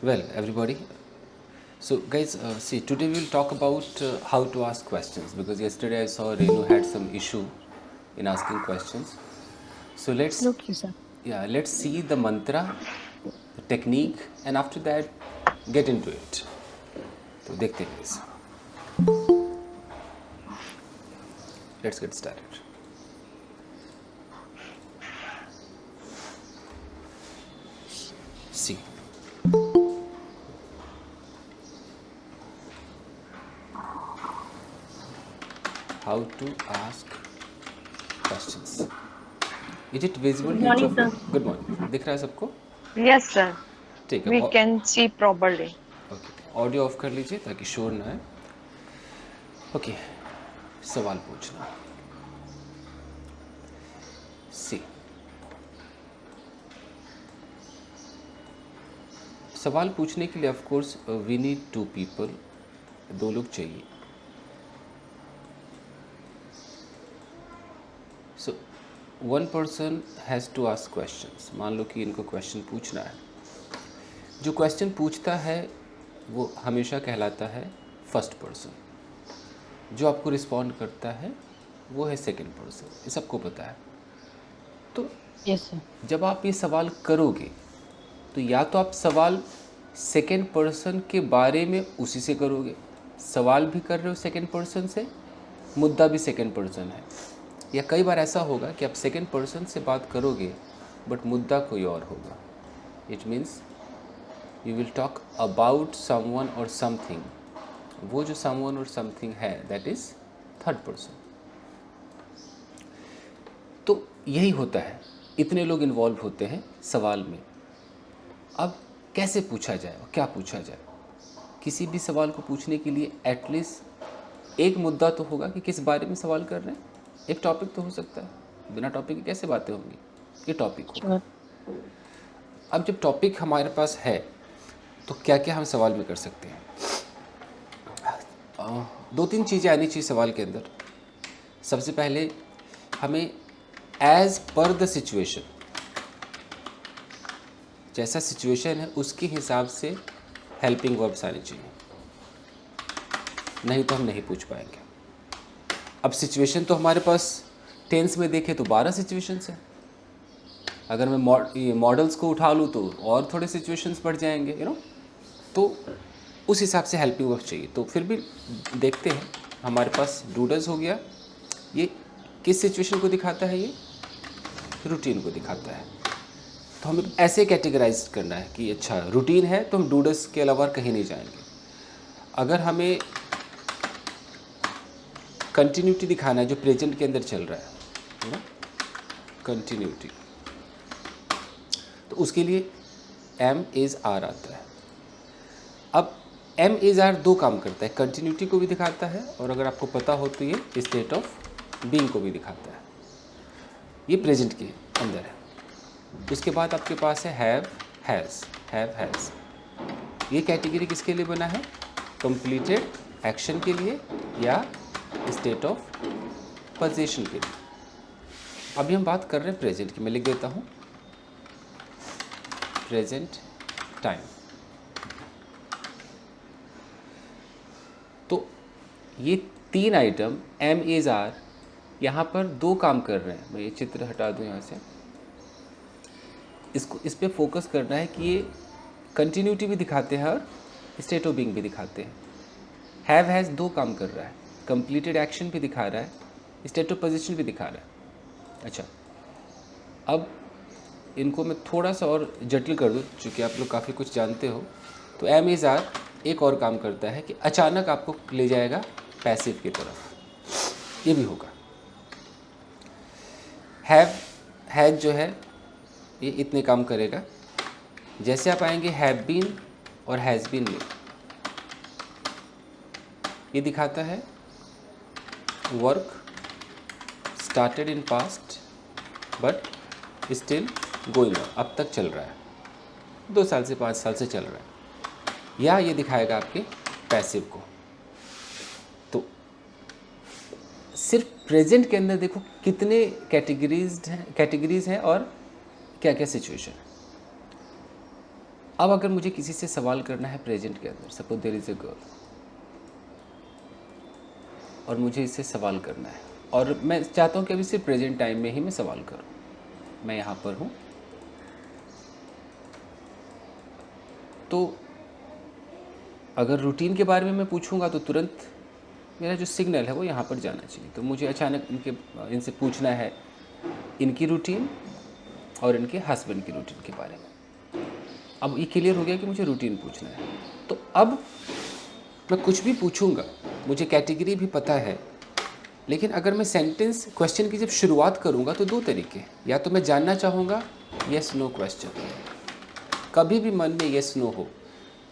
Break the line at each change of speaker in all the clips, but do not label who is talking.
Well, everybody. So, guys, see, today we'll talk about how to ask questions because yesterday I saw Renu had some issue in asking questions. So
Absolutely, sir.
let's see the mantra, the technique, and after that, get into it. तो देखते हैं guys. Let's get started. See, how to ask questions. Is it visible
Good
to each
morning,
of you?
sir.
Good morning. दिख रहा है सबको?
Yes, sir.
ठीक है.
We can see properly.
Okay, audio of कर लीजिए ताकि शोर ना है. ओके, सवाल पूछना. सी, सवाल पूछने के लिए of course we need two people, दो लोग चाहिए. So one person has to ask questions. मान लो कि इनको क्वेश्चन पूछना है. जो क्वेश्चन पूछता है वो हमेशा कहलाता है फर्स्ट पर्सन. जो आपको रिस्पॉन्ड करता है वो है सेकंड पर्सन. ये सबको पता है. तो
Yes, sir.
जब आप ये सवाल करोगे तो या तो आप सवाल सेकेंड पर्सन के बारे में उसी से करोगे, सवाल भी कर रहे हो सेकेंड पर्सन से, मुद्दा भी सेकेंड पर्सन है. या कई बार ऐसा होगा कि आप सेकेंड पर्सन से बात करोगे बट मुद्दा कोई और होगा. It means you will talk about someone और समथिंग. वो जो समवन और समथिंग है दैट इज़ थर्ड पर्सन. तो यही होता है. इतने लोग इन्वॉल्व होते हैं सवाल में. अब कैसे पूछा जाए और क्या पूछा जाए? किसी भी सवाल को पूछने के लिए एटलीस्ट एक मुद्दा तो होगा कि किस बारे में सवाल कर रहे हैं. एक टॉपिक तो हो सकता है. बिना टॉपिक के कैसे बातें होंगी? ये टॉपिक होगा.
Sure.
अब जब टॉपिक हमारे पास है तो क्या क्या हम सवाल में कर सकते हैं? दो तीन चीज़ें आनी चाहिए सवाल के अंदर. सबसे पहले हमें एज पर द सिचुएशन, जैसा सिचुएशन है उसके हिसाब से हेल्पिंग वर्ब्स आने चाहिए, नहीं तो हम नहीं पूछ पाएंगे. अब सिचुएशन तो हमारे पास टेंस में देखें तो 12 सिचुएशंस हैं. अगर मैं मॉडल्स को उठा लूँ तो और थोड़े सिचुएशंस बढ़ जाएंगे, तो उस हिसाब से हेल्पिंग वर्ब चाहिए. तो फिर भी देखते हैं. हमारे पास डूडल्स हो गया. ये किस सिचुएशन को दिखाता है? ये रूटीन को दिखाता है. तो हमें ऐसे कैटेगराइज करना है कि अच्छा रूटीन है तो हम डूडल्स के अलावा कहीं नहीं जाएंगे. अगर हमें कंटिन्यूटी दिखाना है जो प्रेजेंट के अंदर चल रहा है ना, कंटिन्यूटी, तो उसके लिए एम इज़ आर आता है. अब एम इज़ आर दो काम करता है. कंटिन्यूटी को भी दिखाता है और अगर आपको पता हो तो ये स्टेट ऑफ बीइंग को भी दिखाता है. ये प्रेजेंट के अंदर है. उसके बाद आपके पास है हैव हैज़. हैव हैज़ ये कैटेगरी किसके लिए बना है? कंप्लीटेड एक्शन के लिए या स्टेट ऑफ पोजीशन के लिए. अभी हम बात कर रहे हैं प्रेजेंट की. मैं लिख देता हूँ प्रेजेंट टाइम. तो ये तीन आइटम एम इज़ आर यहाँ पर दो काम कर रहे हैं. मैं ये चित्र हटा दूँ यहाँ से. इस पे फोकस करना है कि ये कंटिन्यूटी भी दिखाते हैं और स्टेट ऑफ बीइंग भी दिखाते हैं. हैव हैज़ दो काम कर रहा है. कंप्लीटेड एक्शन भी दिखा रहा है, स्टेट ऑफ पोजीशन भी दिखा रहा है. अच्छा, अब इनको मैं थोड़ा सा और जटिल कर दूँ चूँकि आप लोग काफ़ी कुछ जानते हो. तो एम इज़ आर एक और काम करता है कि अचानक आपको ले जाएगा पैसिव की तरफ. ये भी होगा. हैव हैज जो है ये इतने काम करेगा. जैसे आप आएंगे हैव बीन और हैज़ बीन में, ये दिखाता है work started in past but still going on. अब तक चल रहा है, 2 साल से 5 साल से चल रहा है. या ये दिखाएगा आपके पैसिव को. तो सिर्फ प्रेजेंट के अंदर देखो कितने कैटेगरीज हैं और क्या क्या सिचुएशन है. अब अगर मुझे किसी से सवाल करना है प्रेजेंट के अंदर, suppose there is a girl और मुझे इससे सवाल करना है और मैं चाहता हूँ कि अभी सिर्फ प्रेजेंट टाइम में ही मैं सवाल करूँ, मैं यहाँ पर हूँ, तो अगर रूटीन के बारे में मैं पूछूंगा तो तुरंत मेरा जो सिग्नल है वो यहाँ पर जाना चाहिए। तो मुझे अचानक इनसे पूछना है इनकी रूटीन और इनके हस्बैंड की रूटीन के बारे में। अब ये क्लियर हो गया कि मुझे रूटीन पूछना है। तो अब मैं कुछ भी पूछूंगा, मुझे कैटेगरी भी पता है, लेकिन अगर मैं सेंटेंस क्वेश्चन की जब शुरुआत करूंगा तो दो तरीके, या तो मैं जानना चाहूँगा येस नो क्वेश्चन, कभी भी मन में येस नो हो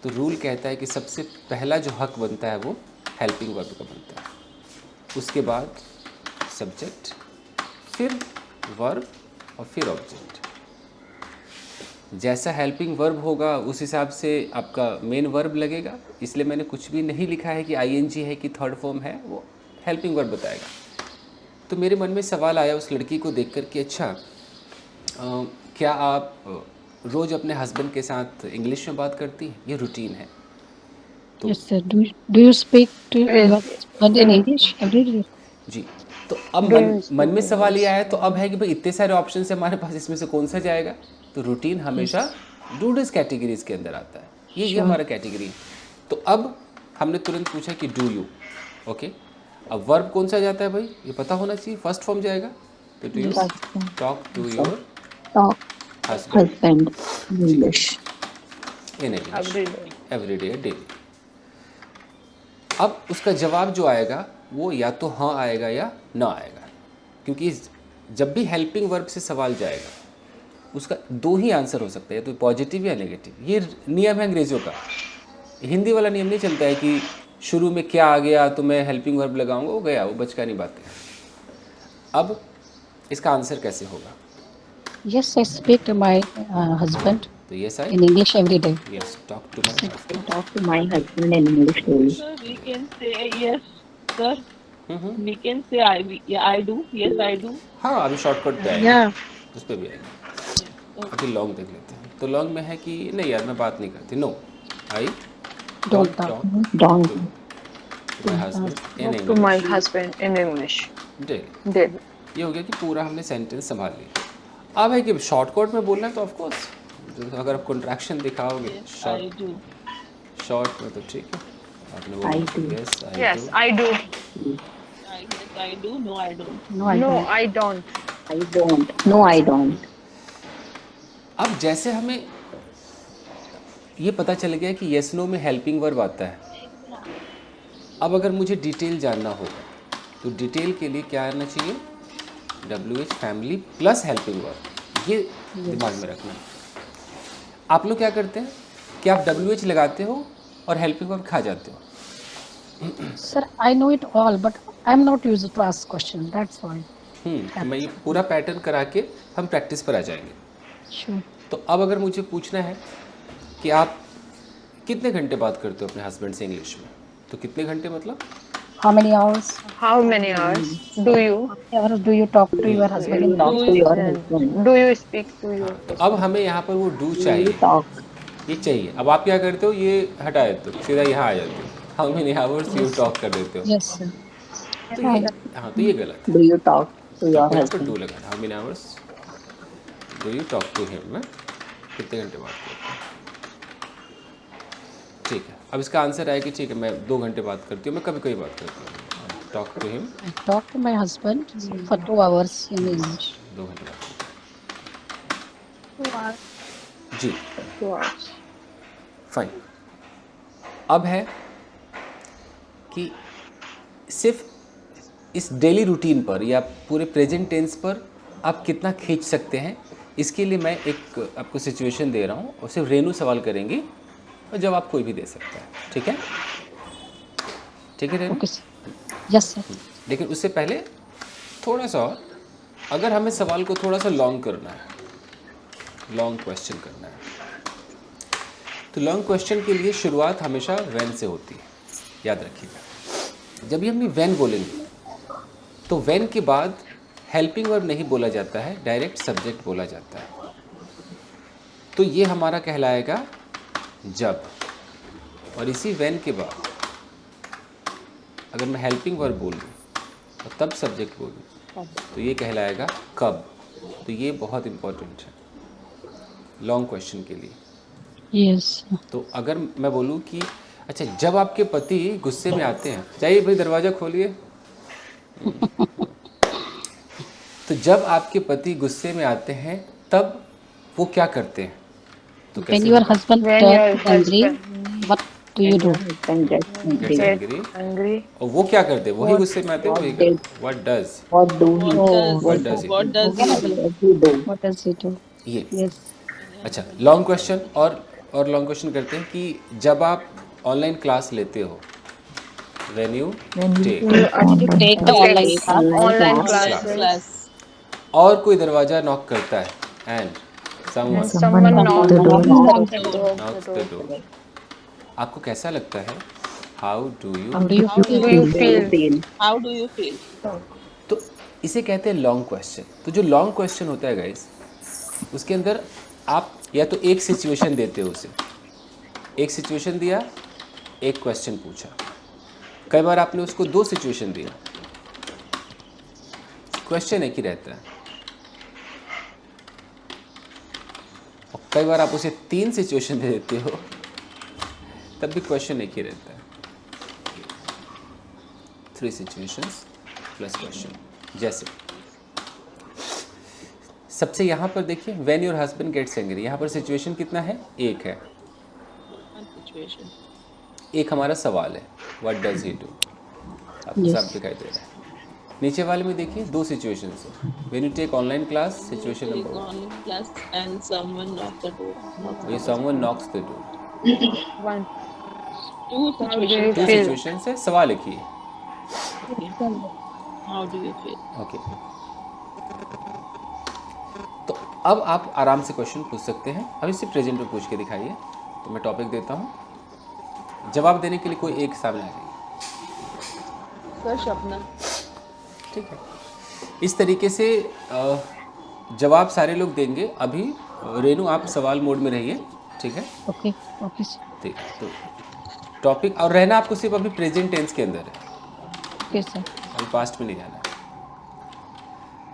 तो रूल कहता है कि सबसे पहला जो हक बनता है वो हेल्पिंग वर्ब का बनता है, उसके बाद सब्जेक्ट, फिर वर्ब और फिर ऑब्जेक्ट। जैसा हेल्पिंग वर्ब होगा उस हिसाब से आपका मेन वर्ब लगेगा, इसलिए मैंने कुछ भी नहीं लिखा है कि आईएनजी है कि थर्ड फॉर्म है, वो हेल्पिंग वर्ब बताएगा। तो मेरे मन में सवाल आया उस लड़की को देखकर कि अच्छा क्या आप रोज़ अपने हस्बैंड के साथ इंग्लिश में बात करती हैं? ये रूटीन है। तो
Yes, sir. Do you speak to your husband in English every day?
जी, तो अब
Do
मन
you
मन
speak
में सवाल ये
English?
आया, तो अब है कि भाई इतने सारे ऑप्शन है हमारे पास, इसमें से कौन सा जाएगा? तो रूटीन हमेशा डूडस कैटेगरीज के अंदर आता है, ये
Sure.
हमारा कैटेगरी है। तो अब हमने तुरंत पूछा कि डू यू, ओके। अब वर्ब कौन सा जाता है भाई, ये पता होना चाहिए, फर्स्ट फॉर्म जाएगा। तो do you
Yes.
Talk to your
Talk
husband
husband in English.
In English
Every day.
Every day daily. अब उसका जवाब जो आएगा वो या तो हाँ आएगा या ना आएगा, क्योंकि जब भी हेल्पिंग वर्ब से सवाल जाएगा उसका दो ही आंसर हो सकता है, तो पॉजिटिव या नेगेटिव। ये नियम है अंग्रेज़ों का, हिंदी वाला नियम नहीं चलता है कि शुरू में क्या आ गया तो मैं हेल्पिंग वर्ब लगाऊंगा, वो गया, वो बचकानी बातें हैं। अब इसका आंसर कैसे होगा?
Yes, I speak to my husband
तो yes I
in English every day.
Yes talk to my
I talk to my husband in English daily.
Sir, we can say yes, sir. We can say I do. Yes, I do.
हाँ, अभी shortcut पे आएगा,
Yeah.
उस पर भी आएगा। अभी long देख लेते हैं। तो लॉन्ग में है कि नहीं यार मैं बात नहीं करती, no I
Don't talk.
Don't.
To my husband in
To my
English
husband in English.
डेली।
Daily.
ये हो गया कि पूरा हमने सेंटेंस संभाल लिया। अब है कि शॉर्टकट में बोलना है तो ऑफकोर्स अगर आप कॉन्ट्रैक्शन दिखाओगे
Yes, I
short
do.
Short में तो ठीक है, आपने
I
बोला
do.
Yes
Yes, I do.
Yes, I do. No, I don't.
No, I
No,
don't.
I don't.
I don't. No, I don't.
अब जैसे हमें ये पता चल गया कि येस नो में हेल्पिंग वर्ब आता है, अब अगर मुझे डिटेल जानना होगा तो डिटेल के लिए क्या आना चाहिए? WH family plus helping verb, ये दिमाग में रखना। आप लोग क्या करते हैं कि आप WH लगाते हो और हेल्पिंग वर्ब खा जाते हो।
Sir, I know it all, but I'm not used to ask question. That's why.
तो मैं ये पूरा पैटर्न करा के हम प्रैक्टिस पर आ जाएंगे।
Sure.
तो अब अगर मुझे पूछना है कि आप कितने घंटे बात करते हो अपने हस्बैंड से इंग्लिश में, तो कितने घंटे मतलब
How many hours?
How many hours do you?
Hours do you talk to your husband in
Talk
English?
to your
and
husband.
do you speak to your?
तो अब हमें यहाँ पर वो डू
You
चाहिए,
talk.
ये चाहिए। अब आप क्या करते हो, ये हटा देते हो, सीधा यहाँ आ जाते हो, how many hours you talk कर देते हो।
Yes, sir.
तो ये हाँ, तो ये गलत है।
Do you talk to your
यहाँ पर
husband?
डू लगा, how many hours do you talk to him, कितने घंटे बात करते हो। ठीक है, अब इसका आंसर आया कि ठीक है मैं 2 घंटे बात करती हूँ, मैं कभी कभी बात करती हूँ। Talk to him
I talk to my husband for 2 hours in English.
2 घंटे बात करती
2 hours.
हूँ। जी
2 hours.
फाइन। अब है कि सिर्फ इस डेली रूटीन पर या पूरे प्रेजेंट टेंस पर आप कितना खींच सकते हैं, इसके लिए मैं एक आपको सिचुएशन दे रहा हूँ और सिर्फ रेनू सवाल करेंगी और जवाब कोई भी दे सकता है, ठीक है? ठीक है Renu?
Okay, sir. Yes, sir.
लेकिन उससे पहले थोड़ा सा और, अगर हमें सवाल को थोड़ा सा लॉन्ग करना है, लॉन्ग क्वेश्चन करना है, तो लॉन्ग क्वेश्चन के लिए शुरुआत हमेशा व्हेन से होती है, याद रखिएगा। जब भी हम व्हेन बोलेंगे तो व्हेन के बाद हेल्पिंग वर्ब नहीं बोला जाता है, डायरेक्ट सब्जेक्ट बोला जाता है। तो ये हमारा कहलाएगा जब, और इसी when के बाद अगर मैं हेल्पिंग वर्ब बोलूँ और तब सब्जेक्ट बोलूँ तो ये कहलाएगा कब। तो ये बहुत इम्पोर्टेंट है लॉन्ग क्वेश्चन के लिए।
Yes.
तो अगर मैं बोलूँ कि अच्छा जब आपके पति गुस्से में आते हैं, चाहिए भाई दरवाज़ा खोलिए। तो जब आपके पति गुस्से में आते हैं तब वो क्या करते हैं? तो
When
कैसे
your husband
When your
gets angry,
husband
what do you do?
Husband gets
gets
angry.
angry,
angry,
और वो क्या करते हैं? वही
What-
गुस्से में आते हैं, वही
what
करते
did-
हैं। What does?
What do he?
What does he
what
do?
does he do?
What he do?
What does he do?
ये
Yes.
अच्छा लॉन्ग क्वेश्चन और लॉन्ग क्वेश्चन करते हैं कि जब आप ऑनलाइन क्लास लेते हो, when you take,
You take the online class.
online
class.
classes,
और कोई दरवाज़ा नॉक करता है and someone
and someone knocks the door.
knocks the door. आपको कैसा लगता है? How do you?
How do you
How
feel?
do you feel?
How do you feel?
तो इसे कहते हैं लॉन्ग क्वेश्चन। तो जो लॉन्ग क्वेश्चन होता है गाइस, उसके अंदर आप या तो एक सिचुएशन देते हो उसे, एक सिचुएशन दिया, एक क्वेश्चन पूछा। कई बार आपने उसको दो सिचुएशन दिया, क्वेश्चन एक ही रहता है। और कई बार आप उसे तीन सिचुएशन दे देते हो, तब भी क्वेश्चन एक ही रहता है। 3 सिचुएशंस प्लस क्वेश्चन। जैसे सबसे यहाँ पर देखिए, when your husband gets angry, यहाँ पर सिचुएशन कितना है? एक है।
One situation.
एक हमारा सवाल है, व्हाट डज ही डू, आपको
Yes.
साफ दिखाई दे रहा है। नीचे वाले में देखिए दो सिचुएशंस है, when you take online class, situation
Take
number
online class and someone knocked the door.
One, someone knocks the door.
One.
Two
How do you
situations.
दो
feel?
सिचुएशंस है, सवाल एक ही है।
How do you feel?
Okay, तो अब आप आराम से क्वेश्चन पूछ सकते हैं। अब इसे प्रेजेंट में पूछ के दिखाइए। तो मैं टॉपिक देता हूँ, जवाब देने के लिए कोई एक सामने आ जाइए।
Sir, Shapna.
ठीक है, इस तरीके से जवाब सारे लोग देंगे। अभी रेनू आप सवाल मोड में रहिए, ठीक है?
Okay. Okay. sir.
ठीक, तो टॉपिक और रहना आपको सिर्फ अभी प्रेजेंट टेंस के अंदर है,
Okay, sir.
अभी पास्ट में नहीं जाना है।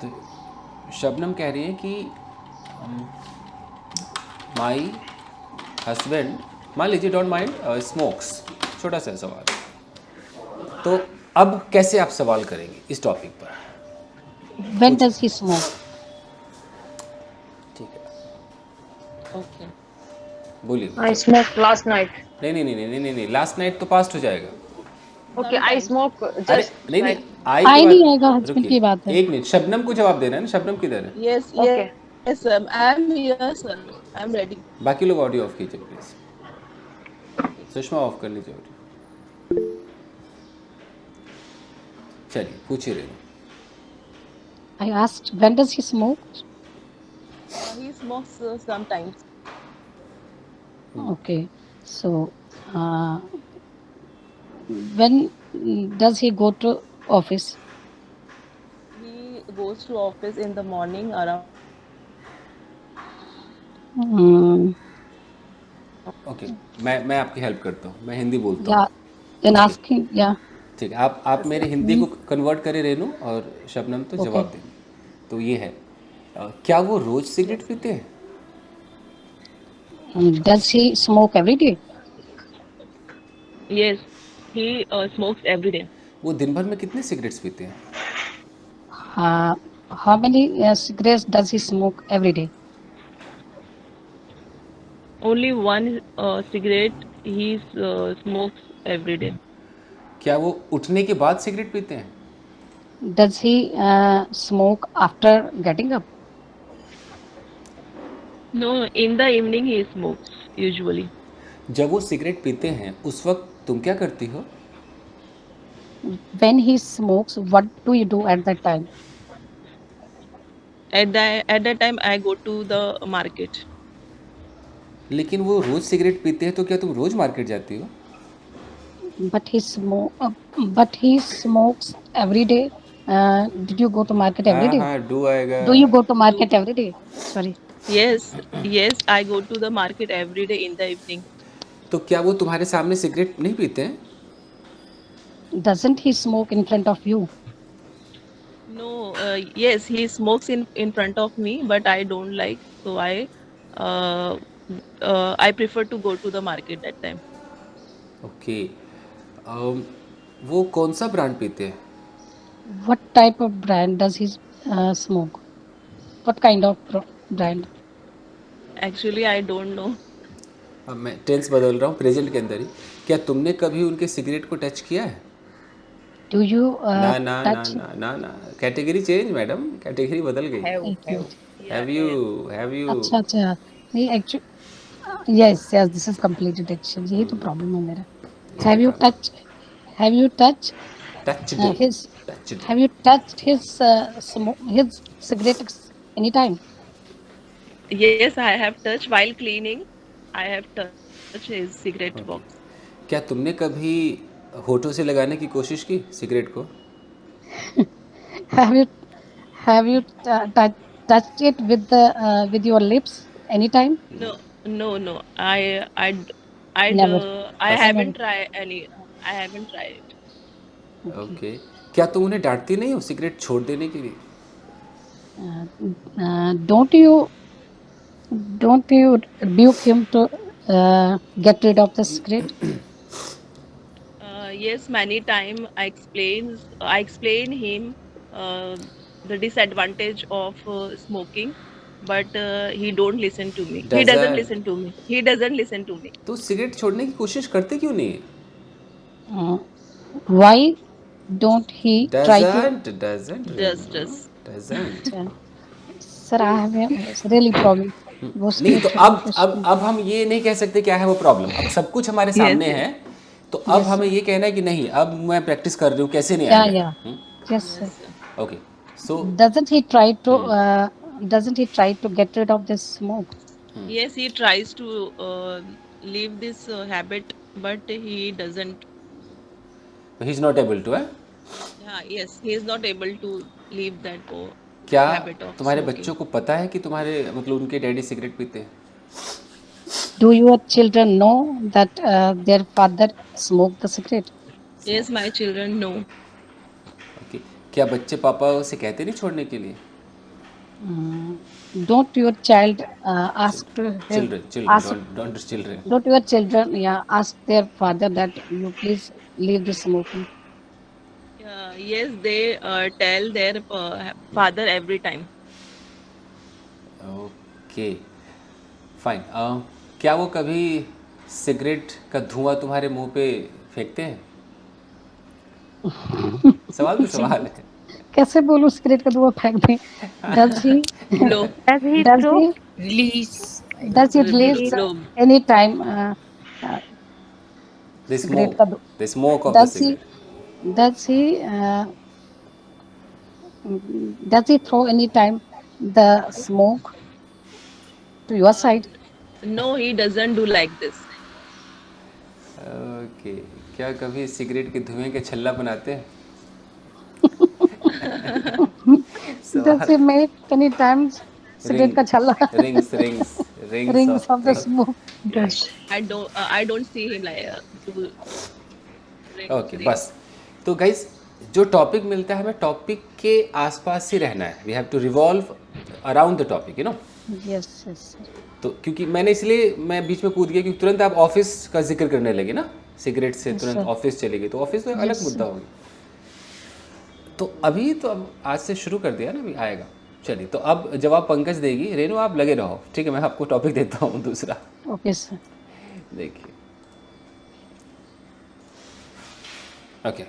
तो शबनम कह रही है कि माई हस्बैंड, मान लीजिए डोंट माइंड, स्मोक्स, छोटा सा सवाल। तो अब कैसे आप सवाल करेंगे इस टॉपिक पर?
When does he smoke?
ठीक है,
Okay.
बोलिए।
I smoked last night.
नहीं नहीं नहीं नहीं नहीं नहीं, लास्ट नाइट तो पास्ट हो जाएगा।
Okay, I smoke
अरे
just
नहीं नहीं,
like,
आई
आई
के
नहीं
बाद-
आएगा, husband
रुकिए,
की बात है।
एक मिनट, शबनम को जवाब देना है ना। शबनम किधर है?
Yes,
Okay.
yes, sir. I am here, sir. I am ready.
बाकी लोग ऑडियो ऑफ कीजिए प्लीज। सुषमा ऑफ कर लीजिए ऑडियो। चलिए पूछिए Renu.
I asked, when does he smoke?
He smokes sometimes.
Okay. So, when does he go to office?
He goes to office in the morning around.
Hmm.
Okay, मैं आपकी help करता हूँ, मैं हिंदी बोलता हूँ।
Yeah. Then asking, yeah.
ठीक है, आप मेरे हिंदी को कन्वर्ट करें रेनू, और शबनम तो जवाब दें। तो ये है, क्या वो रोज सिगरेट पीते हैं?
Does he smoke every day?
Yes, he smokes every day.
वो दिन भर में कितने सिगरेट्स पीते हैं?
How many cigarettes does he smoke every day?
Only one cigarette he smokes every day.
क्या वो उठने के बाद सिगरेट पीते हैं?
Does he smoke after getting up?
No, in the evening he smokes usually.
जब वो सिगरेट पीते हैं उस वक्त तुम क्या करती हो?
When he smokes, what do you do at that time?
At that time I go to the market.
लेकिन वो रोज सिगरेट पीते हैं, तो क्या तुम रोज मार्केट जाती हो?
But he smokes every day. Did you go to market every day?
हाँ, डू आएगा।
Do you go to market every day? Sorry.
Yes, yes, I go to the market every day in the evening.
तो क्या वो तुम्हारे सामने cigarette नहीं पीते हैं?
Doesn't he smoke in front of you?
No, yes, he smokes in front of me, but I don't like, so uh, I prefer to go to the market that time.
Okay. वो कौन सा brand पीते हैं?
What type of brand does he smoke? What kind of brand?
Actually, I don't know.
अब मैं tense बदल रहा हूँ, प्रेजेंट के अंदर ही। क्या तुमने कभी उनके सिगरेट को टच किया है?
Do you
ना ना ना
touch?
ना ना ना, कैटेगरी चेंज मैडम, कैटेगरी बदल गई। हैव यू
अच्छा अच्छा, नहीं actually yes this is completed actually, यही तो प्रॉब्लम है मेरा। Have you touched
touched
his
touched
have you touched his cigarette anytime?
Yes, I have touched while cleaning. I have touched his cigarette box.
क्या तुमने कभी होठों से लगाने की कोशिश की सिगरेट को?
Have you touched it with your lips anytime?
No, no.
Never.
I haven't tried any. I haven't tried it.
Okay. क्या तुम उन्हें डांटती नहीं हो सिगरेट छोड़ देने के लिए?
Don't you rebuke him to get rid of the cigarette?
Yes, many time I explain him the disadvantage of smoking, but he don't listen to me. He doesn't listen to me. He doesn't listen to me.
तो cigarette छोड़ने की कोशिश करते क्यों नहीं?
Why don't he try to?
Just.
Sir, I have really problem. वो
नहीं तो
cigarette
अब हम ये नहीं कह सकते क्या है वो प्रॉब्लम। अब सब कुछ हमारे सामने है, तो अब हमें ये कहना है कि नहीं, अब मैं प्रैक्टिस कर रही हूँ, कैसे नहीं आएगा।
Yes sir.
Okay, so
Doesn't he try to get rid of this smoke?
Yes, he tries to leave this habit, but he doesn't.
He is not able to.
Yes, he is not able to leave that
क्या
habit of
तुम्हारे
smoking.
बच्चों को पता है कि तुम्हारे मतलब उनके डैडी सिगरेट पीते हैं?
Do your children know that their father smoked the cigarette?
Yes, my children know.
Okay. क्या बच्चे पापा से कहते नहीं छोड़ने के लिए?
Don't your child ask to
children
don't your children ask their father that you please leave the smoking?
Yes, they tell their father every time.
Okay fine. क्या वो कभी सिगरेट का धुआं तुम्हारे मुंह पे फेंकते हैं? सवाल तो सवाल है।
कैसे बोलूं सिगरेट का धुआं फेंक दें? Does he
No.
release
No.
anytime
They
cigarette
smoke.
का
They smoke of the
does he
cigarette.
does he throw anytime the smoke to your side?
No, he doesn't do like this.
Okay. क्या कभी cigarette के धुएं के छल्ला बनाते हैं?
Does he make any times cigarette का छल्ला? Rings of the smoke.
I don't see him like do.
Okay बस। तो गाइस जो टॉपिक मिलता है हमें टॉपिक के आसपास ही रहना है। We have to revolve around the topic, you know.
Yes.
तो क्योंकि मैंने इसलिए मैं बीच में कूद गया क्योंकि तुरंत आप ऑफिस का जिक्र करने लगे ना, सिगरेट से तुरंत ऑफिस चले गए, तो ऑफिस तो अलग मुद्दा होगी। तो अभी तो अब आज से शुरू कर दिया ना, अभी आएगा। चलिए, तो अब जवाब पंकज देगी। रेनू आप लगे रहो, ठीक है? मैं आपको टॉपिक देता हूँ दूसरा।
Okay sir.
देखिए, ओके।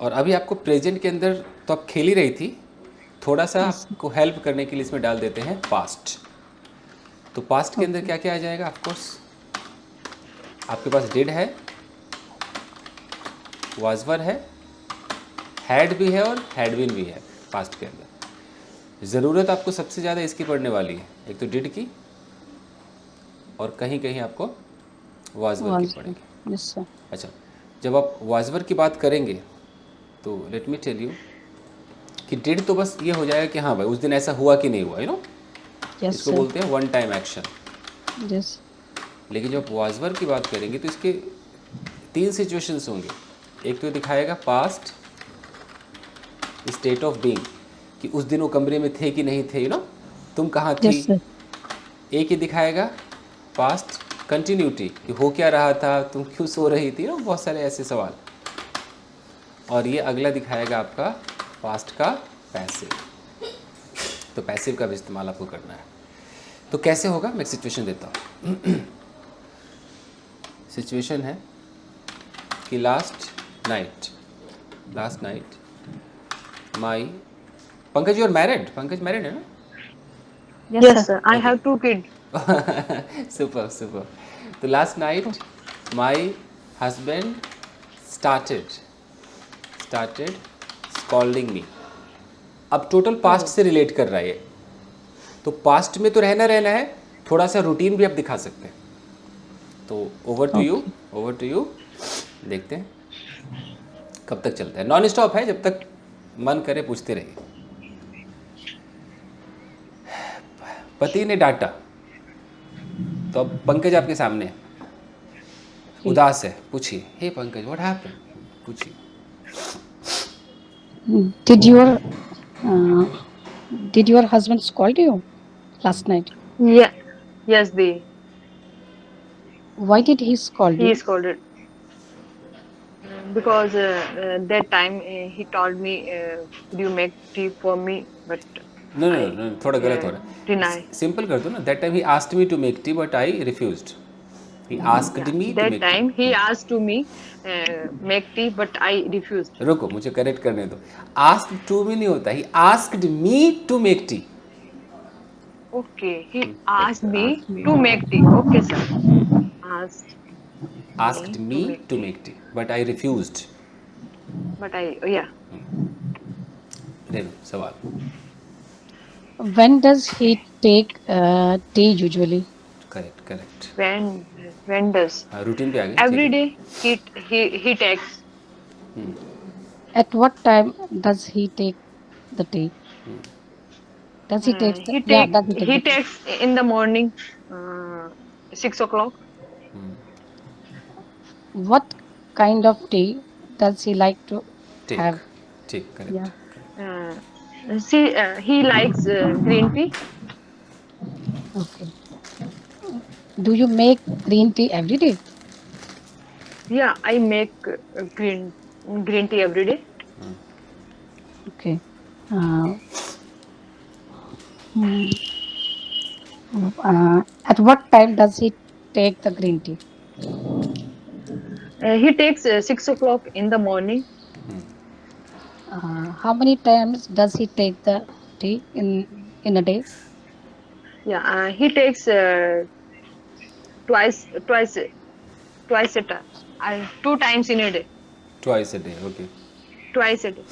और अभी आपको प्रेजेंट के अंदर तो आप खेल ही रही थी, थोड़ा सा आपको हेल्प करने के लिए इसमें डाल देते हैं पास्ट। तो पास्ट के अंदर क्या क्या आ जाएगा? ऑफ कोर्स आपके पास डिड है, वाजवर है, हैड भी है और हैड बीन भी है पास्ट के अंदर। ज़रूरत आपको सबसे ज़्यादा इसकी पड़ने वाली है, एक तो डिड की और कहीं कहीं आपको वाजवर की पड़ेगी।
Yes sir.
अच्छा, जब आप वाजवर की बात करेंगे तो लेट मी टेल यू कि डिड तो बस ये हो जाएगा कि हाँ भाई उस दिन ऐसा हुआ कि नहीं हुआ, यू नो।
Yes
इसको
sir.
बोलते हैं वन टाइम एक्शन।
Yes.
लेकिन जब वाज वर्ब की बात करेंगे तो इसके 3 सिचुएशंस होंगे। एक तो दिखाएगा पास्ट स्टेट ऑफ बीइंग कि उस दिन वो कमरे में थे कि नहीं थे, यू नो, तुम कहाँ थी।
Yes, sir.
एक ही दिखाएगा पास्ट कंटिन्यूटी कि हो क्या रहा था, तुम क्यों सो रही थी, ना बहुत सारे ऐसे सवाल। और ये अगला दिखाएगा आपका पास्ट का पैसिव। तो पैसिव का भी इस्तेमाल आपको करना है। तो कैसे होगा, मैं सिचुएशन देता हूँ। सिचुएशन है कि last night my Pankaj, you are married? Pankaj married है ना?
Yes, sir. I have 2 kids.
Super. तो last night my husband started scolding me. अब टोटल पास्ट से रिलेट कर रहा है ये, तो पास्ट में तो रहना है, थोड़ा सा रूटीन भी आप दिखा सकते हैं। तो ओवर टू यू, देखते हैं कब तक चलता है। नॉन स्टॉप है, जब तक मन करे पूछते रहिए। पति ने डांटा, तो अब पंकज आपके सामने है, उदास है, पूछिए, हे पंकज व्हाट हैपेंड, पूछिए।
Did your husband scold you last night?
Yeah. Yes,
Why did he scold
he
you?
scolded. Because that time he told me, could you make tea for me? But
no,
I
थोड़ा गलत हो रहा
deny.
है। Simple कर दो ना। That time he asked me to make tea but I refused. He asked me to
That
make
time he asked to me make tea, but I refused.
T. रुको, मुझे करेक्ट करने दो। Asked to me नहीं होता, he asked me to make tea.
Okay, he asked me to make tea. Okay, sir.
Asked me to make tea but I refused.
But yeah.
Renu, सवाल।
When does he take tea usually?
Correct.
When does?
Routine पे आ गए।
Every
ठीक है।
day he takes.
At what time does he take the tea? Does he take the does he take
He
the tea?
takes in the morning, 6 o'clock.
What kind of tea does he like to have?
ठीक, correct.
Yeah.
He likes green tea.
Okay. Do you make green tea every day?
Yeah, I make green tea every day.
Okay. At what time does he take the green tea?
He takes 6 o'clock in the morning.
How many times does he take the tea in a day?
Yeah, he takes twice a time. 2 times in a day.
Twice a day, okay.
Twice a day.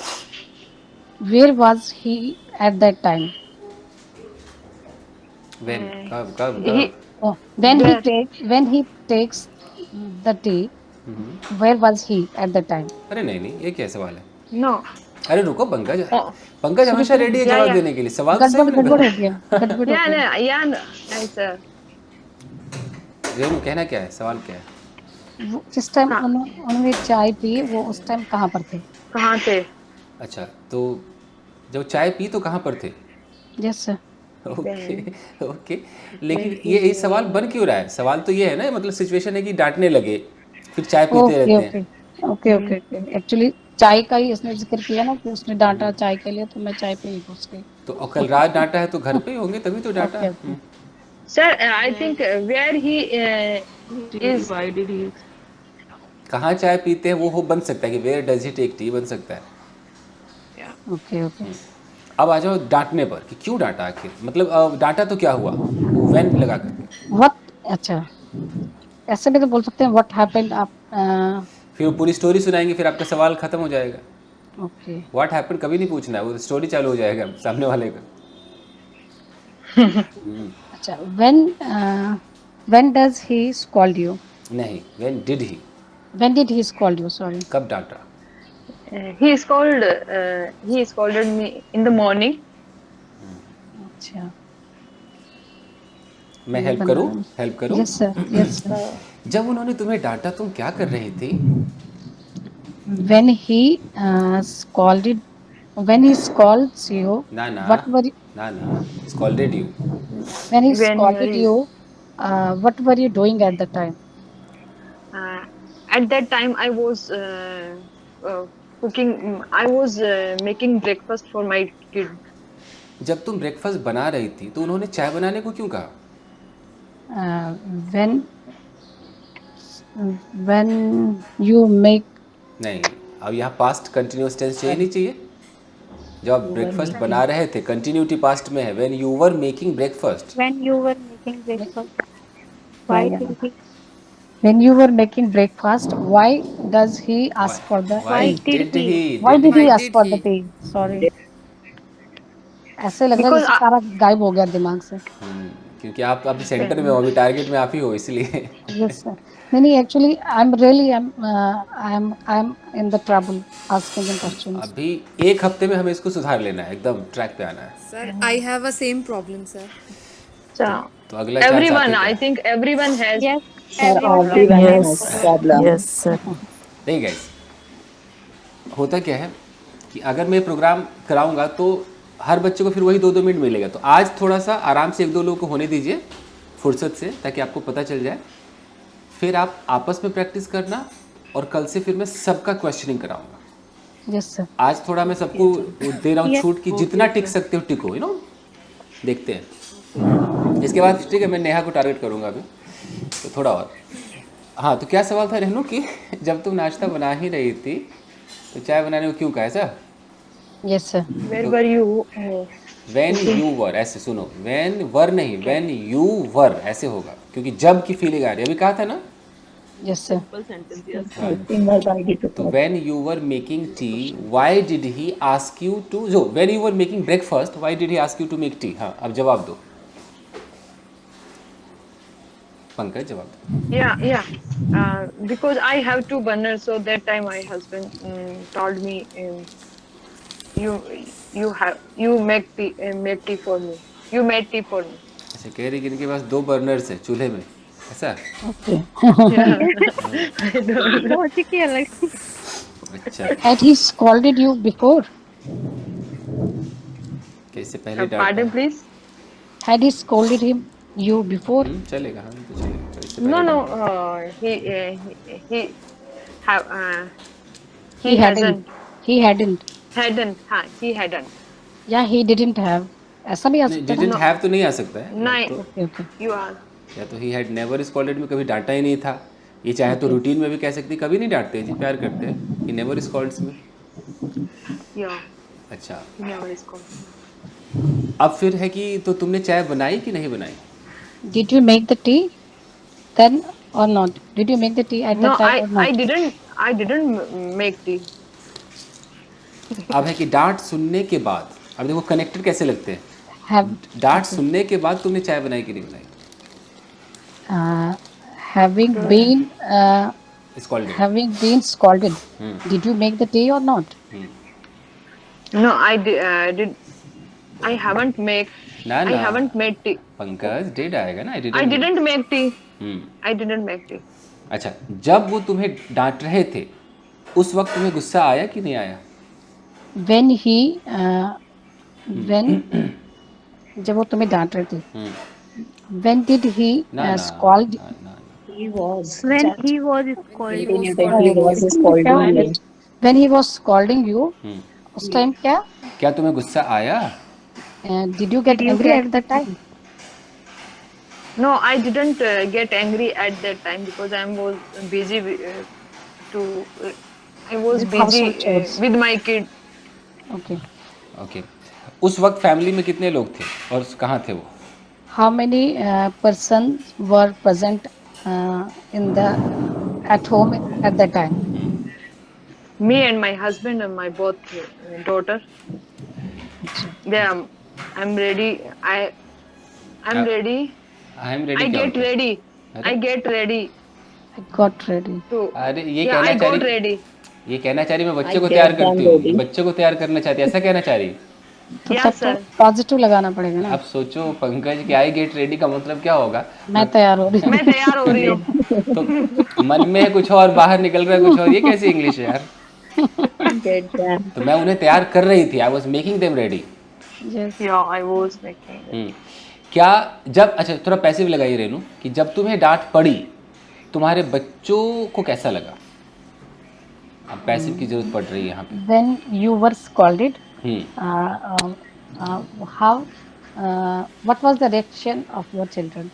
Where was he at that time?
When, कब?
He
Oh,
Where?
when he takes the tea, where was he at the time?
अरे नहीं, ये क्या सवाल है?
no.
अरे रुको Pankaj,
Oh.
Pankaj हमेशा रेडी है
या,
जवाब
या।
देने के लिए। सवाल तो सही
गड़बड़
लगा।
हो गया, गड़बड़ हो गया।
Yeah, nice, sir.
रेनू, कहना क्या है, सवाल क्या है?
वो जिस टाइम उन्होंने चाय पी, वो उस टाइम कहाँ पर थे?
कहाँ थे?
अच्छा, तो जब चाय पी तो कहाँ पर थे?
Yes sir.
ओके। लेकिन ये सवाल बन क्यों रहा है? सवाल तो ये है ना, मतलब सिचुएशन है कि डांटने लगे, फिर चाय पीते रहते हैं।
ओके। एक्चुअली चाय का ही इसने जिक्र किया ना कि उसने डांटा चाय के लिए, तो मैं चाय पे ही घुस गई।
तो कल रात डांटा है तो घर पे ही होंगे, तभी तो डांटा।
Okay.
Sir, I think where he is.
Why did he?
कहाँ चाय पीते हैं वो बन सकता है कि where does he take tea, बन सकता है।
ओके।
अब आ जाओ डांटने पर कि क्यों डांटा आखिर, मतलब डांटा तो क्या हुआ, व्हेन लगा करके।
व्हाट, अच्छा ऐसे भी तो बोल सकते हैं व्हाट हैपेंड। आप
फिर वो पूरी स्टोरी सुनाएंगे, फिर आपका सवाल खत्म हो जाएगा।
ओके।
व्हाट हैपेंड कभी नहीं पूछना है, वो स्टोरी चालू हो जाएगा सामने वाले का।
अच्छा, when does he scold you?
नहीं, when did he,
when did he scold you? Sorry.
कब डांटा?
He scolded me in the morning.
अच्छा,
मैं
ये
हेल्प
बना
करूं?
है।
हेल्प करूं?
Yes sir, yes sir.
जब उन्होंने तुम्हें डांटा तुम क्या कर रही थी?
When he scolded, when he scolds you,
ना ना
what were you,
ना ना, scolded you.
when he
When
scolded
he,
you, what were you doing at the time?
uh, at that time I was uh, cooking. I was making breakfast for my kid.
जब तुम breakfast बना रही थी तो उन्होंने चाय बनाने को क्यों कहा?
Uh, when when you make
नहीं, अब यहाँ पास्ट कंटिन्यूस टेंस चाहिए नहीं चाहिए? जब आप ब्रेकफास्ट बना रहे थे, कंटिन्यूटी पास्ट में है, when you were making breakfast.
When you were making breakfast, why
yeah,
did he
when you were making breakfast, why does he
Why?
ask for the
Why
why
tea?
did
did
he
he?
Why
Did
did
he?
he ask for the tea? Sorry, ऐसे लग रहा है
Because
जैसे सारा गायब हो गया दिमाग से।
क्योंकि आप अभी सेंटर में हो, अभी टारगेट में आप ही हो, इसलिए।
Yes sir. नहीं नहीं, actually I'm really I'm in the trouble asking him questions.
अभी एक हफ्ते में हमें इसको सुधार लेना है, एकदम ट्रैक पे आना है।
Sir, I have a same problem, sir.
so
तो अगला चांस आप
everyone,
ही का
I
है।
think everyone has
yes
Sir,
everyone has
everyone
same
has
problem.
problem.
Yes, sir.
नहीं गाइस, होता क्या है कि अगर मैं प्रोग्राम कराऊंगा तो हर बच्चे को फिर वही 2-2 मिनट मिलेगा। तो आज थोड़ा सा आराम से 1-2 लोगों को होने दीजिए फुर्सत से, ताकि आपको पता चल जाए। फिर आप आपस में प्रैक्टिस करना, और कल से फिर मैं सबका क्वेश्चनिंग कराऊंगा।
Yes sir.
आज थोड़ा मैं सबको दे रहा हूँ
Yes.
छूट कि जितना टिक सकते हो टिको, देखते हैं। इसके बाद ठीक है, मैं नेहा को टारगेट करूँगा अभी, तो थोड़ा और। हाँ, तो क्या सवाल था रहनू कि जब तुम नाश्ता बना ही रही थी तो चाय बनाने को क्यों कहा, ऐसा?
Yes sir.
where were you
van you वर, ऐसे सुनो, वैन वर नहीं, वैन यू वर ऐसे होगा, क्योंकि जब की फीलिंग आ रही है, अभी कहा था ना।
Yes sir.
Simple sentence, yes.
Finger guided to
तो when you were making tea why did he ask you to, जो when you were making breakfast why did he ask you to make tea. हाँ, अब जवाब दो, पंकज जवाब दो।
yeah because I have 2 burners, so that time my husband told me you make tea for me, you made tea for me.
अच्छा, कह रही कि इनके पास 2 बर्नर्स है चूल्हे में, ऐसा?
Okay.
Logic ही अलग है।
अच्छा,
Had he scolded you before?
कि इससे पहले
Pardon
डांटा?
please.
Had he scolded him you before?
चलेगा, हाँ तो चलेगा, तो इससे
No,
पहले
no,
डांटा।
he have
He hadn't. He hadn't.
he hadn't.
Yeah, he didn't have. ऐसा भी आ
नहीं,
सकता है
डिडंट
ना?
हैव तो नहीं आ सकता है, या
नहीं,
तो,
Okay, okay.
you are.
या तो ही हैड नेवर स्कॉल्डेड में कभी डांटा ही नहीं था। ये चाहे तो
Okay.
रूटीन में भी कह सकती, कभी नहीं डांटते जी, प्यार करते हैं। ही नेवर स्कॉल्ड्स में।
Yeah,
अच्छा,
he never is called.
अब फिर है कि तो तुमने चाय बनाई कि नहीं बनाई?
Did you make the tea then or not? Did you make the tea at
No,
that time or
I
not?
didn't make tea.
अब है कि डांट सुनने के बाद, अब देखो कनेक्टेड कैसे लगते हैं।
Have
डांट सुनने के बाद तुमने चाय बनाई कि नहीं बनाई?
having been
scolded.
having been scolded, did you make the tea or not?
No, did. I haven't make.
ना
I
ना,
haven't made tea.
Pankaj dead आएगा ना,
I didn't make tea. I didn't make tea.
अच्छा, जब वो तुम्हें डांट रहे थे उस वक्त तुम्हें गुस्सा आया कि नहीं आया?
When he when जब वो तुम्हें डांट रहे थे, when did he
ना ना
scold?
ना, ना, ना।
He was.
When he was scolding.
He was scolding you.
When he was scolding you, उस टाइम क्या?
क्या तुम्हें गुस्सा आया?
Did you get angry at that time?
No, I didn't get angry at that time because I was busy I was
With
busy
household chores.
with my kid.
Okay.
Okay, उस वक्त family में कितने लोग थे और कहाँ थे वो?
How many persons were present at home at that time?
Me and my husband and my both daughter. I'm ready. I'm ready.
I am ready.
I get ready.
अरे?
I get ready
I got ready.
to.
अरे ये
Yeah, I
कहना चाह
got
रही,
ready.
ये कहना चाह रही मैं बच्चे
I
को तैयार
get
करती
them
हूँ,
ready.
बच्चे को तैयार करना चाहती है, ऐसा कहना चाह रही?
तो
Yeah,
तब तो
sir.
पॉजिटिव लगाना पड़ेगा ना।
अब सोचो पंकज कि आई गेट रेडी का मतलब क्या होगा?
मैं तैयार हो रही हूँ।
मैं तैयार हो रही हूँ.
तो मन में है कुछ और, बाहर निकल रहा है कुछ और, ये कैसी इंग्लिश है यार?
Get them.
तो मैं उन्हें तैयार कर रही थी, I was making them ready.
Yes.
Yeah, I was making it.
क्या जब, अच्छा थोड़ा पैसिव लगाइए रेनू, कि जब तुम्हें डांट पड़ी तुम्हारे बच्चों को कैसा लगा? अब पैसिव की जरूरत पड़ रही है यहाँ पे।
When you were scolded,
hmm
how what was the reaction of your children?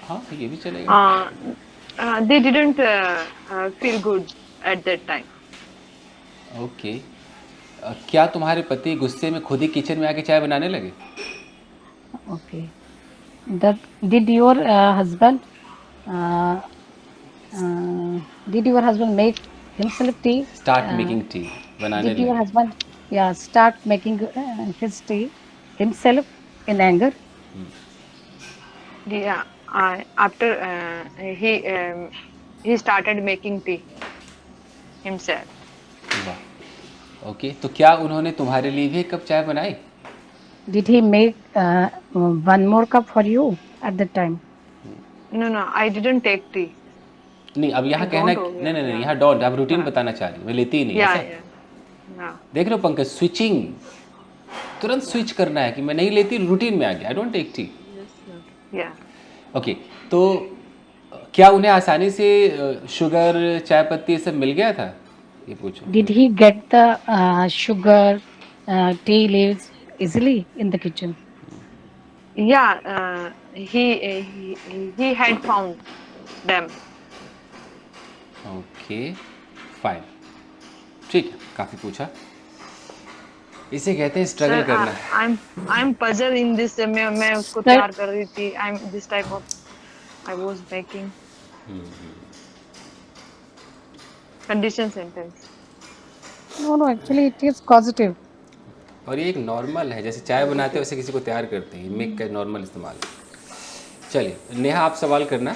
हाँ ये भी चलेगा।
They didn't feel good at that time.
Okay. क्या तुम्हारे पति गुस्से में खुद ही किचन में आके चाय बनाने लगे?
Okay. Did your husband make himself tea?
Start making tea, बनाने
Did your
लगे।
husband start making his tea himself in anger?
Yeah, after he started making tea himself.
वाह। ओके, तो क्या उन्होंने तुम्हारे लिए भी एक कप चाय बनाई?
Did he make one more cup for you at that time?
No, I didn't take tea.
नहीं, अब यहाँ
I
कहना,
don't हो गया,
नहीं,
yeah.
यहाँ डोंट, आप रूटीन
हाँ.
बताना चाह रही, मैं लेती ही नहीं
Yeah,
ऐसा?
yeah.
देख रहे हो पंकज, स्विचिंग, तुरंत स्विच करना है कि मैं नहीं लेती, रूटीन में आ गया, I don't take tea.
Yeah.
Okay, तो क्या उन्हें आसानी से शुगर, चाय पत्ती ये सब मिल गया था? ये पूछो।
Did he get the sugar, tea leaves easily in the kitchen?
Yeah, he had found them.
Okay fine, ठीक है, काफ़ी पूछा। इसे कहते हैं स्ट्रगल
Sir,
करना।
I'm puzzled in this. मैं उसको
Sir.
तैयार कर रही थी. I'm this type of I was making condition sentence.
No, actually it is causative.
और ये एक नॉर्मल है, जैसे चाय बनाते हैं वैसे किसी को तैयार करते हैं, मेक का नॉर्मल इस्तेमाल। चलिए नेहा, आप सवाल करना।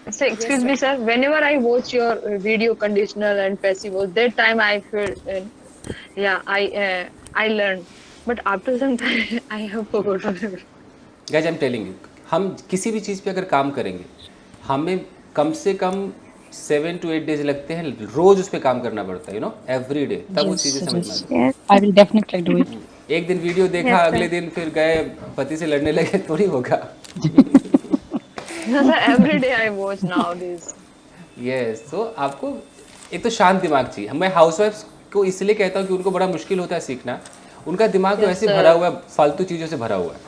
Sir, excuse me, sir. Whenever I watch your video conditional and passive voice, that time I feel, I learned. But after some time, I have forgotten.
Guys I am telling you, हम किसी भी चीज़ पे अगर काम करेंगे, हमें कम से कम 7 to 8 days लगते हैं, रोज उस पर काम करना पड़ता है, यू नो, एवरी डे, तब वो चीज़ें समझ में आती
Yes.
I will definitely do it.
हैं। एक दिन वीडियो देखा,
Yes, sir.
अगले दिन फिर गए पति से लड़ने लगे, थोड़ी होगा।
No, sir. Every day I watch nowadays.
Yes, तो आपको एक तो शांत दिमाग चाहिए। मैं हाउसवाइफ्स को इसलिए कहता हूँ कि उनको बड़ा मुश्किल होता है सीखना, उनका दिमाग तो
Yes,
ऐसे
sir.
भरा हुआ है, फालतू चीज़ों से भरा हुआ है,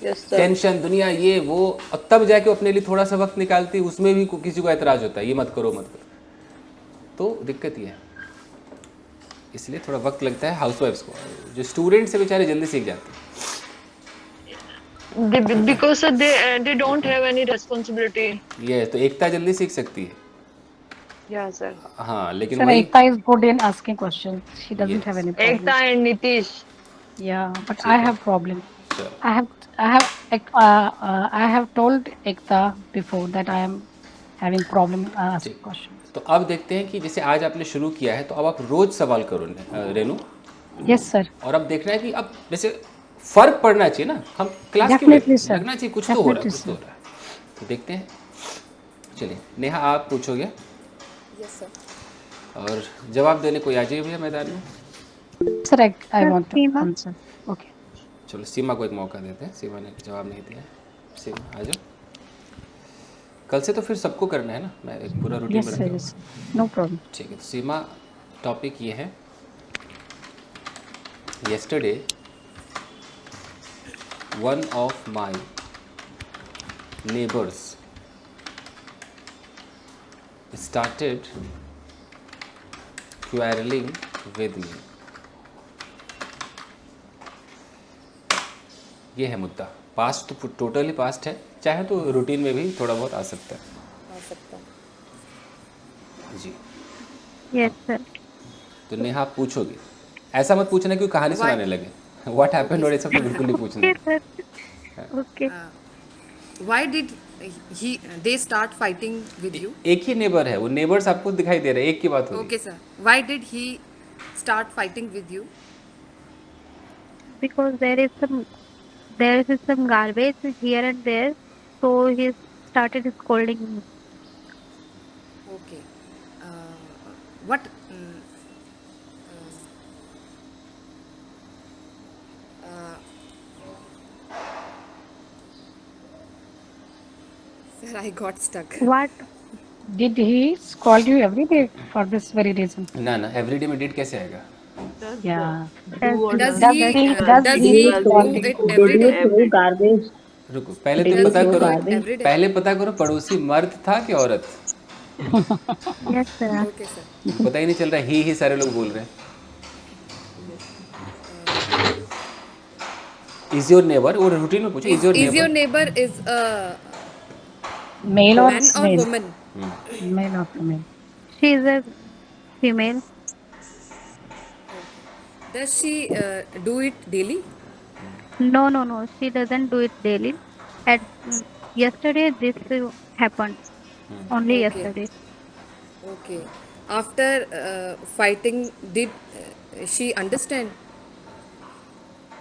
Yes, sir.
टेंशन, दुनिया, ये वो, और तब जाके अपने लिए थोड़ा सा वक्त निकालती है, उसमें भी किसी को ऐतराज होता है, ये मत करो मत करो, तो दिक्कत ये है। इसलिए थोड़ा वक्त लगता है हाउसवाइफ्स को। जो स्टूडेंट्स से बेचारे जल्दी सीख जाते हैं।
Because sir, they don't have any responsibility.
ये तो एकता जल्दी सीख सकती है,
Yeah, sir.
हाँ, लेकिन
Sir,
वही
Ekta is good in asking questions. She doesn't
Yes.
have any problem.
Ekta and Nitish.
Yeah, but I have problem.
चलो,
I have told Ekta before that I am having problem asking questions.
तो अब देखते हैं कि जैसे आज आपने शुरू किया है, तो अब आप रोज सवाल करो रेनू,
Yes, sir.
और अब देखना है कि अब जैसे फर्क पड़ना चाहिए ना, हम क्लास क्यों
Definitely,
लेते हैं?
sir.
लगना चाहिए कुछ तो हो रहा है,
Definitely,
कुछ तो हो रहा है। तो देखते हैं, चलिए नेहा आप पूछोगे
Yes, sir.
और जवाब देने को आ जाइए भैया मैदान में।
Sir, I want to
Seema.
answer. Okay.
चलो सीमा को एक मौका देते हैं, सीमा ने जवाब नहीं दिया है। सीमा आ जाओ, कल से तो फिर सबको करना है ना, मैं एक पूरा रूटीन
Yes, sir.
बना
Yes. No problem.
ठीक है, तो सीमा टॉपिक ये है, yesterday one of my neighbors started quarreling with me. ये है मुद्दा, पास्ट तो टोटली पास्ट है, चाहे तो रूटीन में भी थोड़ा बहुत आ सकता है।
आ सकता है।
जी,
Yes, sir.
तो नेहा आप पूछोगे, ऐसा मत पूछना कि वो कहानी सुनाने लगे, व्हाट हैपेंड और ये सब तो बिल्कुल नहीं पूछना।
Okay, sir. Okay.
Why did they start fighting with you?
एक ही नेबर है, वो नेबर्स आपको दिखाई दे रहे हैं, एक की बात हो रही
Okay, sir. Why did he start fighting with you?
because there is some garbage here and there, so he started scolding me.
Okay. What? Uh, sir, I got stuck.
What?
Did he scold you every day for this very reason?
ना ना everyday में did कैसे आएगा?
Does
Yeah.
do or
Does
Does
he?
he
Does
does
Did
he
he
you
scold
do
throw,
you?
it
did
every
you
day?
throw garbage?
रुको पहले
Did
तो
you
पता
Does he
throw
do
करो,
it
garbage?
every day?
पहले पता करो पड़ोसी मर्द था कि औरत?
Yes, sir.
Okay, sir.
पता ही नहीं चल रहा, ही सारे लोग बोल रहे हैं. इज योर नेबर, वो रूटीन में पूछो, is your
Is your
neighbour.
neighbor is a
Male or
man or
female?
woman?
Male or female?
She is a female.
Okay. Does she do it daily?
No, no, no. She doesn't do it daily. At yesterday, this happened. Only
Okay.
yesterday.
Okay. After fighting, did she understand?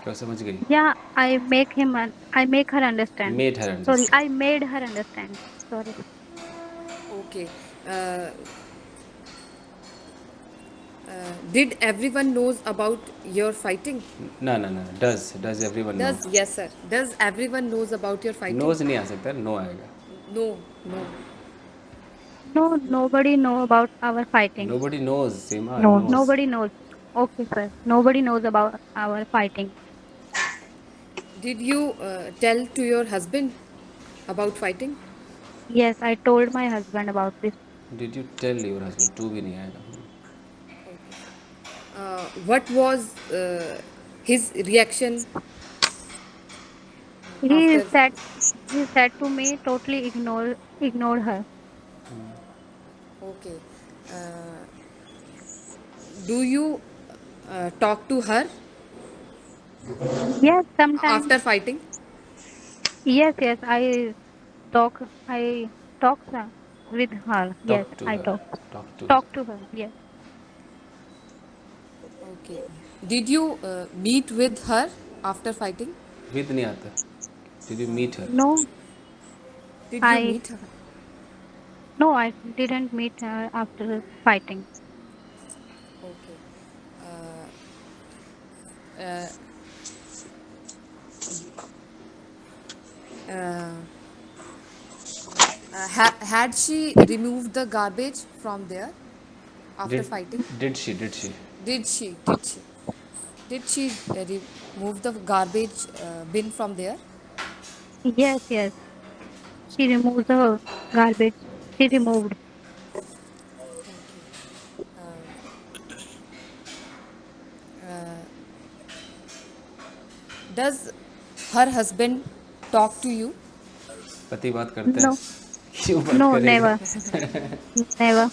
क्या समझ गई?
Yeah, I make her understand.
Made her
Sorry,
understand.
I made her understand. Sorry.
Okay. Uh, did everyone knows about your fighting?
ना ना ना, does everyone know?
Does yes, sir. Does everyone knows about your fighting?
Knows नहीं आ सकता, no आएगा.
No, no.
No, nobody know about our fighting.
Nobody knows, Seema
No.
Knows.
Nobody knows. Okay, sir. Nobody knows about our fighting.
Did you tell to your husband about fighting?
Yes, I told my husband about this.
Did you tell your husband? To भी नहीं आएगा.
What was his reaction
He
after?
said to me, totally ignored her.
Okay. Do you talk to her
Yes, sometimes.
after fighting?
Yes, I talk. I talk with her. Yes,
talk to
I
her.
talk.
Talk to.
Talk to her. Yes.
Okay. Did you meet with her after fighting?
With नहीं आता. Did you meet her?
No,
Did you
I
meet her?
no, I didn't meet her after fighting.
Okay. Uh, had she removed the garbage from there after fighting?
Did she?
Did she? Did she remove the garbage bin from there?
Yes. She removed the garbage. She removed.
Does her husband talk to you?
पति बात करता है?
No,
क्यों बात
no,
करेगा?
never.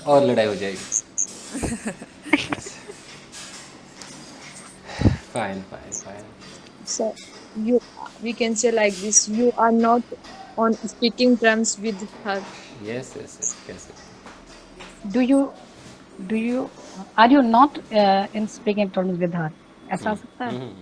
और लड़ाई हो जाएगी. Fine.
So we can say like this, you are not on speaking terms with her.
Yes कैसे?
Do you are you not in speaking terms with her? ऐसा हो सकता है?